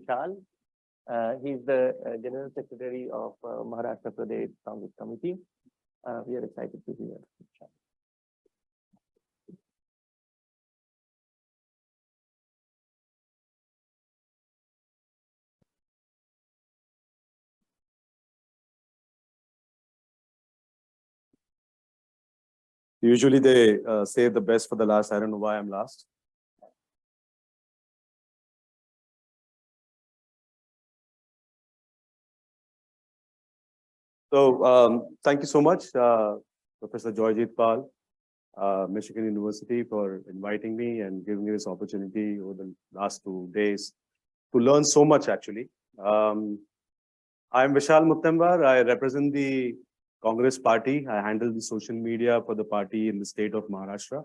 Vishal. He's the General Secretary of Maharashtra Pradesh Congress Committee. We are excited to hear Vishal. Usually they say the best for the last. I don't know why I'm last. So thank you so much, Professor Joyjit Pal, Michigan University, for inviting me and giving me this opportunity over the last 2 days to learn so much, actually. I'm Vishal Muttemwar. I represent the Congress party. I handle the social media for the party in the state of Maharashtra.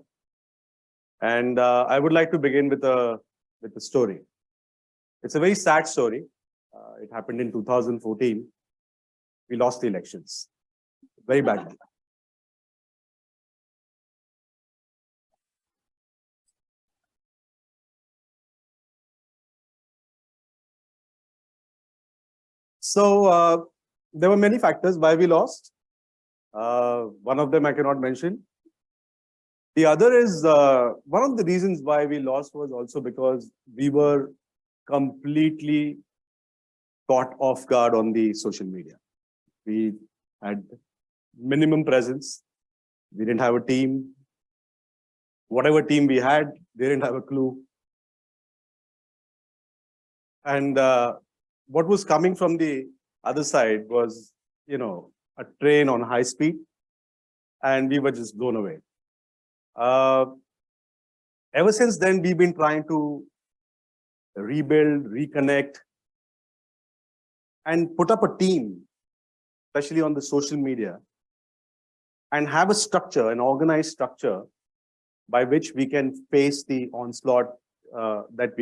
And I would like to begin with a story. It's a very sad story. It happened in 2014. We lost the elections very badly. So there were many factors why we lost. One of them I cannot mention. The other is one of the reasons why we lost was also because we were completely caught off guard on the social media. We had minimum presence. We didn't have a team. Whatever team we had, they didn't have a clue. And what was coming from the other side was, a train on high speed, and we were just blown away. Ever since then, we've been trying to rebuild, reconnect, and put up a team, especially on the social media, and have a structure, an organized structure, by which we can face the onslaught that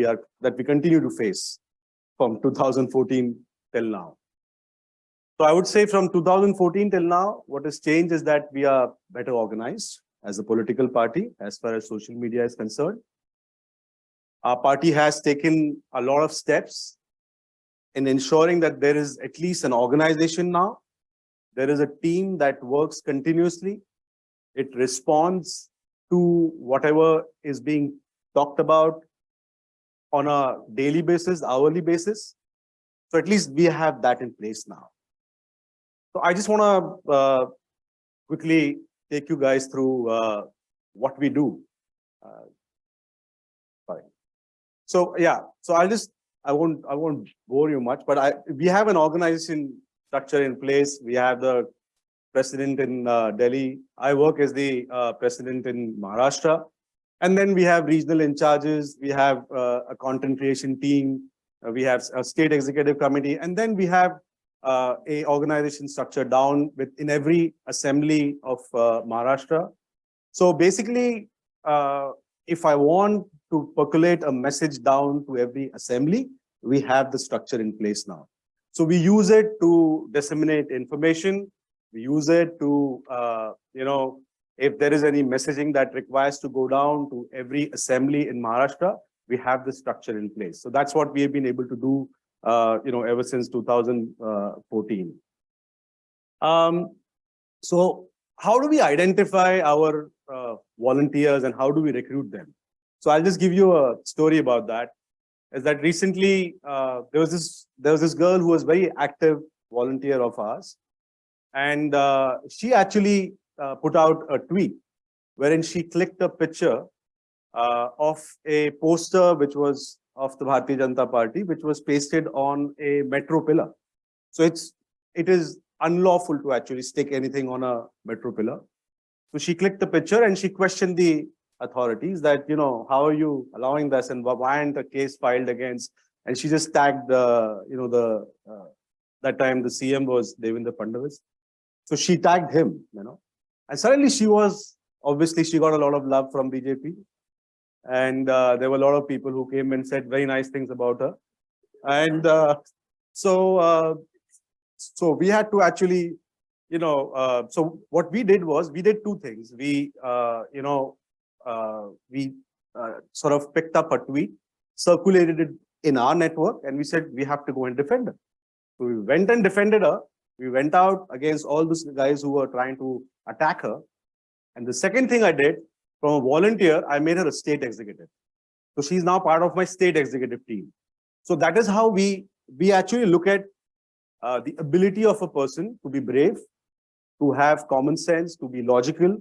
we continue to face from 2014 till now. So I would say from 2014 till now, what has changed is that we are better organized as a political party as far as social media is concerned. Our party has taken a lot of steps in ensuring that there is at least an organization now. There is a team that works continuously. It responds to whatever is being talked about on a daily basis, hourly basis. So at least we have that in place now. So I just want to quickly take you guys through what we do. Sorry. So yeah, so I won't bore you much, but we have an organization structure in place. We have the president in Delhi. I work as the president in Maharashtra. And then we have regional in charges. We have a content creation team. We have a state executive committee. And then we have a organization structure down in every assembly of Maharashtra. So basically, if I want to percolate a message down to every assembly, we have the structure in place now. So we use it to disseminate information. We use it to, if there is any messaging that requires to go down to every assembly in Maharashtra, we have the structure in place. So that's what we have been able to do, ever since 2014. So how do we identify our volunteers and how do we recruit them? So I'll just give you a story about that. Is that recently there was this girl who was very active volunteer of ours, and she actually put out a tweet wherein she clicked a picture of a poster which was of the Bharatiya Janata Party, which was pasted on a metro pillar. So it is unlawful to actually stick anything on a metro pillar. So she clicked the picture and she questioned the authorities that, how are you allowing this and why aren't a case filed against? And she just tagged, that time the CM was Devendra Fadnavis. So she tagged him, and suddenly she got a lot of love from BJP. And there were a lot of people who came and said very nice things about her. And so we had to actually, so what we did was, we did two things. We sort of picked up a tweet, circulated it in our network, and we said we have to go and defend her. So we went and defended her. We went out against all those guys who were trying to attack her. And the second thing I did, from a volunteer, I made her a state executive. So she's now part of my state executive team. So that is how we actually look at the ability of a person to be brave, to have common sense, to be logical,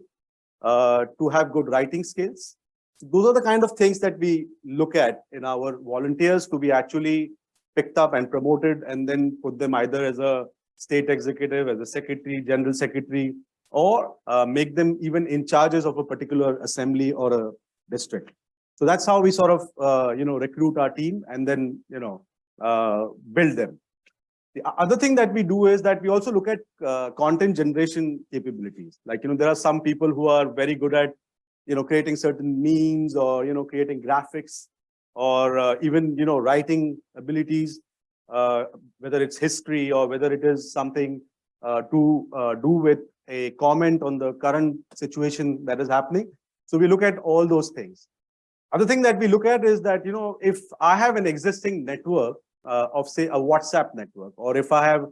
to have good writing skills. So those are the kind of things that we look at in our volunteers to be actually picked up and promoted, and then put them either as a state executive, as a secretary, general secretary, or make them even in charges of a particular assembly or a district. So that's how we sort of, recruit our team and then, build them. The other thing that we do is that we also look at content generation capabilities. Like, there are some people who are very good at, creating certain memes or, creating graphics or even, writing abilities, whether it's history or whether it is something to do with a comment on the current situation that is happening. So we look at all those things. Other thing that we look at is that, if I have an existing network of, say, a WhatsApp network, or if I have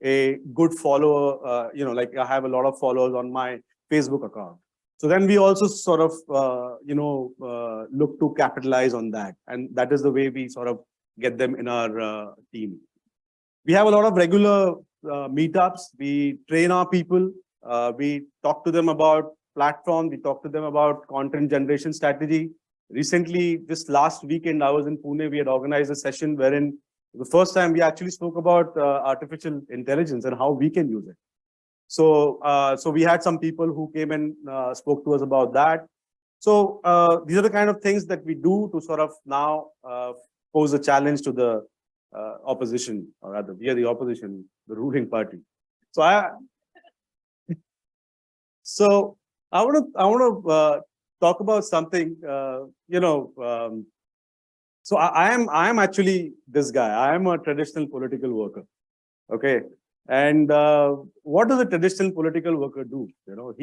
a good follower, like I have a lot of followers on my Facebook account. So then we also sort of, look to capitalize on that. And that is the way we sort of get them in our team. We have a lot of regular meetups. We train our people. We talk to them about platform. We talk to them about content generation strategy. Recently, just last weekend, I was in Pune. We had organized a session wherein the first time we actually spoke about artificial intelligence and how we can use it. So, so we had some people who came and spoke to us about that. So these are the kind of things that we do to sort of now pose a challenge to the opposition, or rather, we are the opposition, the ruling party. So I want to talk about something. So I am actually this guy. I am a traditional political worker. Okay, and what does a traditional political worker do? There'll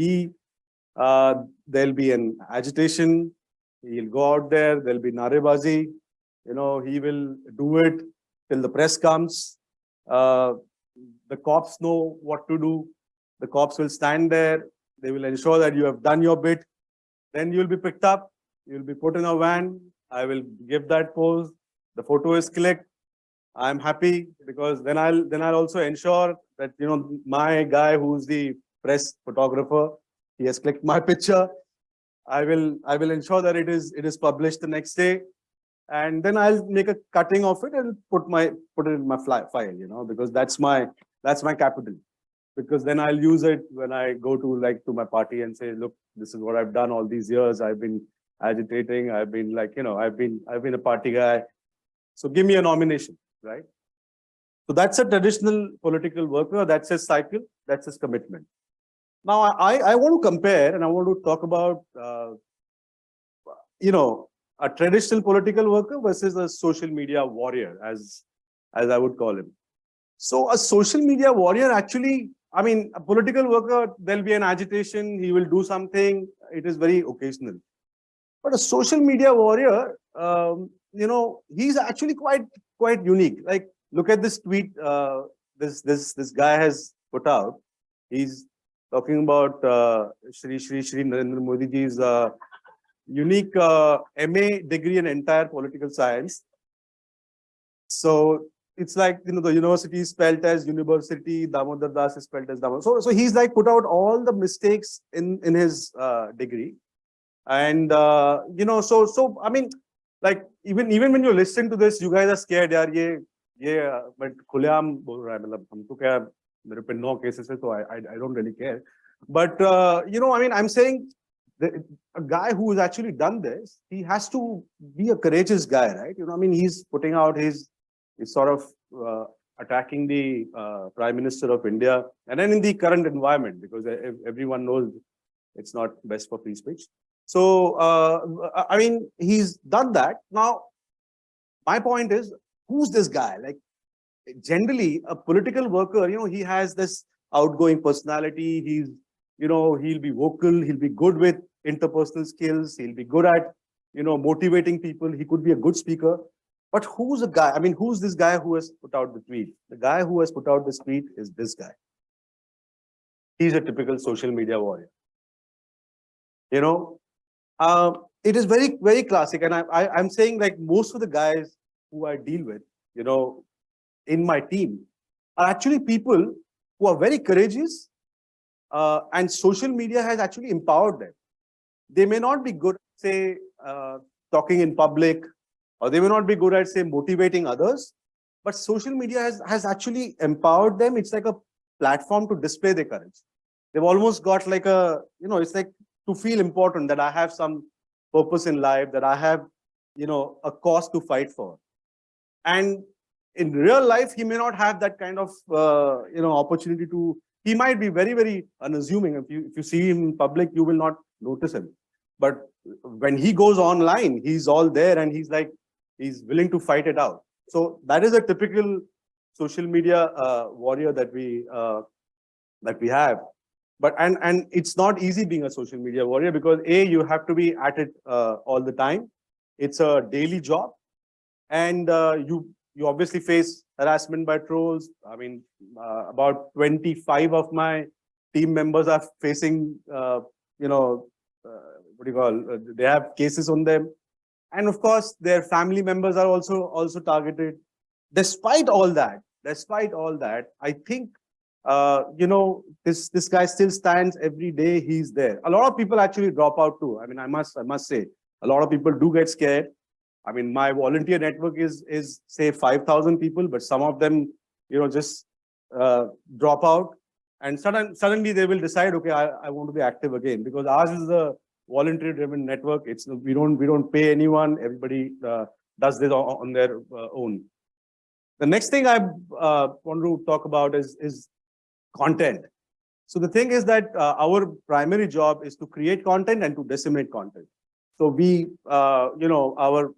be an agitation. He'll go out there. There'll be narebazi. He will do it till the press comes. The cops know what to do. The cops will stand there. They will ensure that you have done your bit. Then you'll be picked up. You'll be put in a van. I will give that pose. The photo is clicked. I'm happy because then I'll also ensure that my guy who's the press photographer, he has clicked my picture. I will ensure that it is published the next day, and then I'll make a cutting of it and put it in my file, because that's my capital. Because then I'll use it when I go to my party and say, look, this is what I've done all these years. I've been agitating. I've been I've been a party guy. So give me a nomination, right? So that's a traditional political worker. That's his cycle. That's his commitment. Now I want to compare, and I want to talk about a traditional political worker versus a social media warrior, as I would call him. So a social media warrior, actually, I mean, a political worker, there'll be an agitation, he will do something, it is very occasional. But a social media warrior, he's actually quite unique. Like, look at this tweet this guy has put out. He's talking about Shri Narendra Modi ji's unique MA degree in entire political science. So it's like, the university is spelled as University, Damodar Das is spelled as Damodar. So he's like put out all the mistakes in his degree. And, so I mean, like, even when you listen to this, you guys are scared, yaar, but खुलेआम बोल रहा है, मतलब हमको क्या, मेरे पे 9 cases है, so I don't really care. But, I mean, I'm saying a guy who has actually done this, he has to be a courageous guy, right? I mean, he's putting out he's sort of attacking the Prime Minister of India, and then in the current environment, because everyone knows it's not best for free speech. So, I mean, he's done that. Now, my point is, who's this guy? Like, generally, a political worker, he has this outgoing personality. He'll be vocal. He'll be good with interpersonal skills. He'll be good at, motivating people. He could be a good speaker. But who's the guy? I mean, who's this guy who has put out the tweet? The guy who has put out this tweet is this guy. He's a typical social media warrior. You know, it is very, very classic. And I'm saying like most of the guys who I deal with, you know, in my team are actually people who are very courageous, and social media has actually empowered them. They may not be good, say, talking in public, or they may not be good at, say, motivating others, but social media has actually empowered them. It's like a platform to display their courage. They've almost got like a, you know, it's like to feel important that I have some purpose in life, that I have, you know, a cause to fight for. And in real life, he may not have that kind of, you know, opportunity to, he might be very, very unassuming. If you see him in public, you will not notice him. But when he goes online, he's all there and he's like, he's willing to fight it out. So that is a typical social media warrior that we have. But and it's not easy being a social media warrior because you have to be at it all the time. It's a daily job, and you obviously face harassment by trolls. I mean, about 25 of my team members are facing, you know, what do you call? They have cases on them, and of course, their family members are also targeted. Despite all that, I think you know, this guy still stands every day. He's there. A lot of people actually drop out too. I mean, I must say, a lot of people do get scared. I mean, my volunteer network is say 5,000 people, but some of them, you know, just drop out, and suddenly they will decide, okay, I want to be active again, because ours is a volunteer-driven network. It's we don't pay anyone. Everybody does this on their own. The next thing I want to talk about is content. So the thing is that our primary job is to create content and to disseminate content. So we, you know,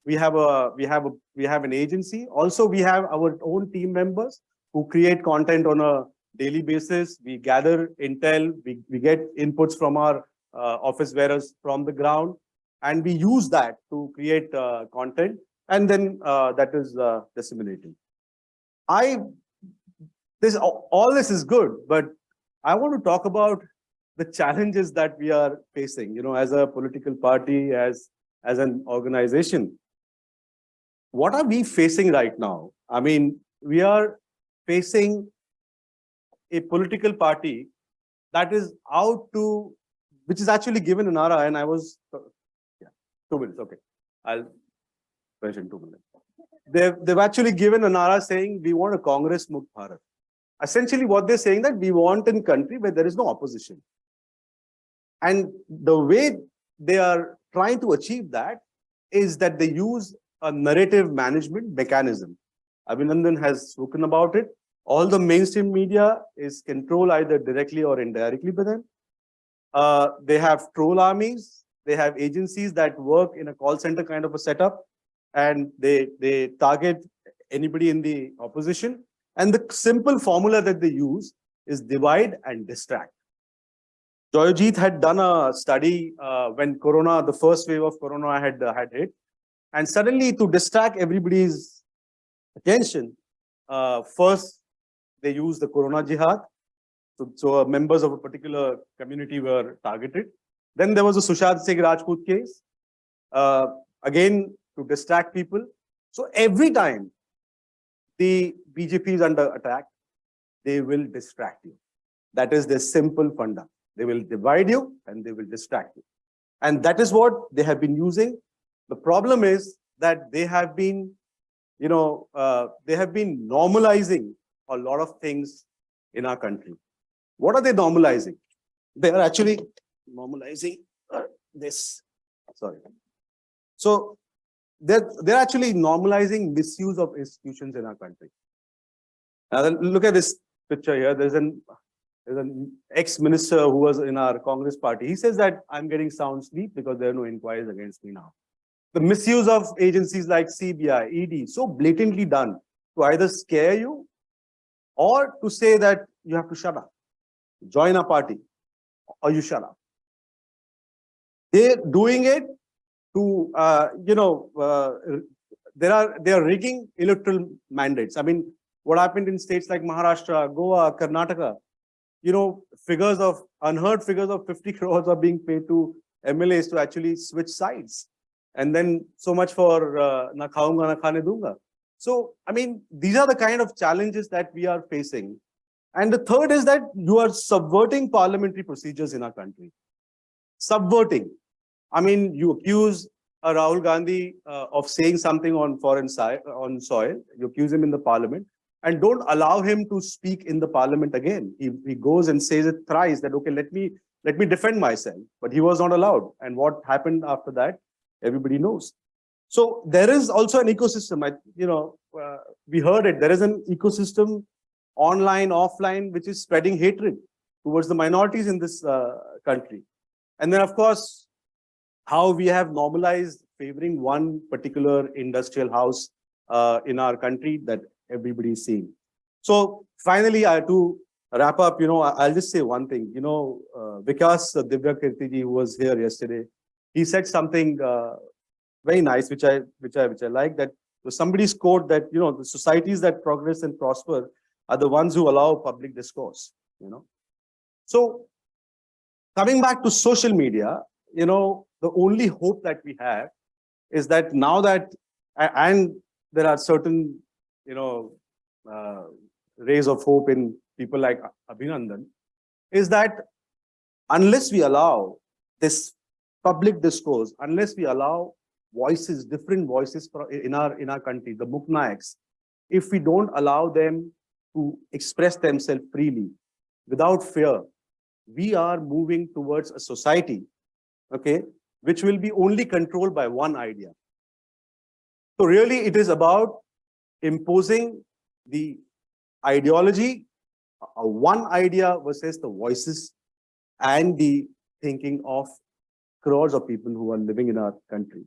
we have an agency. Also, we have our own team members who create content on a daily basis. We gather intel, we get inputs from our office bearers from the ground, and we use that to create content, and then that is disseminated. All this is good, but I want to talk about the challenges that we are facing, you know, as a political party, as an organization. What are we facing right now? I mean, we are facing a political party that is out to, which is actually given an ara, and I was, yeah, 2 minutes, okay. I'll mention 2 minutes. They've actually given an ara saying, we want a Congress Mukt Bharat. Essentially, what they're saying that we want a country where there is no opposition. And the way they are trying to achieve that is that they use a narrative management mechanism. Abhinandan has spoken about it. All the mainstream media is controlled either directly or indirectly by them. They have troll armies. They have agencies that work in a call center kind of a setup, and they target anybody in the opposition. And the simple formula that they use is divide and distract. Joyojit had done a study when Corona, the first wave of Corona had hit. And suddenly, to distract everybody's attention, first they used the Corona Jihad. So members of a particular community were targeted. Then there was a Sushant Singh Rajput case, again to distract people. So every time the BJP is under attack, they will distract you. That is their simple funda. They will divide you and they will distract you. And that is what they have been using. The problem is that they have been, you know, they have been normalizing a lot of things in our country. What are they normalizing? They are actually normalizing this. Sorry. So they're actually normalizing misuse of institutions in our country. Now look at this picture here. There's an ex-minister who was in our Congress party. He says that I'm getting sound sleep because there are no inquiries against me now. The misuse of agencies like CBI, ED, so blatantly done to either scare you or to say that you have to shut up, join a party, or you shut up. They're doing it to, you know, they are rigging electoral mandates. I mean, what happened in states like Maharashtra, Goa, Karnataka, unheard figures of 50 crores are being paid to MLAs to actually switch sides. And then so much for na khaunga, na khane dunga. So, I mean, these are the kind of challenges that we are facing. And the third is that you are subverting parliamentary procedures in our country. Subverting. I mean, you accuse Rahul Gandhi of saying something on on soil. You accuse him in the parliament and don't allow him to speak in the parliament again. He goes and says it thrice that, okay, let me defend myself. But he was not allowed. And what happened after that, everybody knows. So there is also an ecosystem. We heard it. There is an ecosystem, online, offline, which is spreading hatred towards the minorities in this country. And then, of course, how we have normalized favoring one particular industrial house in our country that everybody is seeing. So finally, to wrap up, I'll just say one thing. Vikas Divya Kirtiji, who was here yesterday, he said something very nice, which I like, that somebody's quote that, the societies that progress and prosper are the ones who allow public discourse, So coming back to social media, the only hope that we have is that now that, and there are certain, rays of hope in people like Abhinandan, is that unless we allow this public discourse, unless we allow voices, different voices in our country, the Muknayaks, if we don't allow them to express themselves freely, without fear, we are moving towards a society, okay, which will be only controlled by one idea. So really, it is about imposing the ideology, one idea versus the voices and the thinking of crores of people who are living in our country.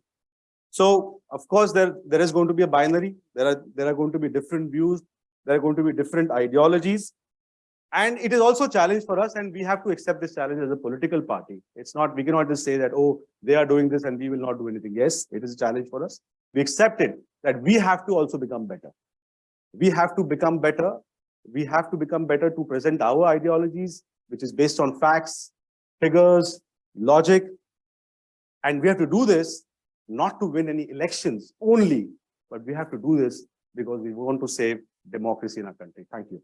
So, of course, there is going to be a binary. There are going to be different views. There are going to be different ideologies. And it is also a challenge for us, and we have to accept this challenge as a political party. It's not, we cannot just say that, oh, they are doing this and we will not do anything. Yes, it is a challenge for us. We accept it, that we have to also become better. We have to become better. We have to become better to present our ideologies, which is based on facts, figures, logic. And we have to do this not to win any elections only, but we have to do this because we want to save democracy in our country. Thank you.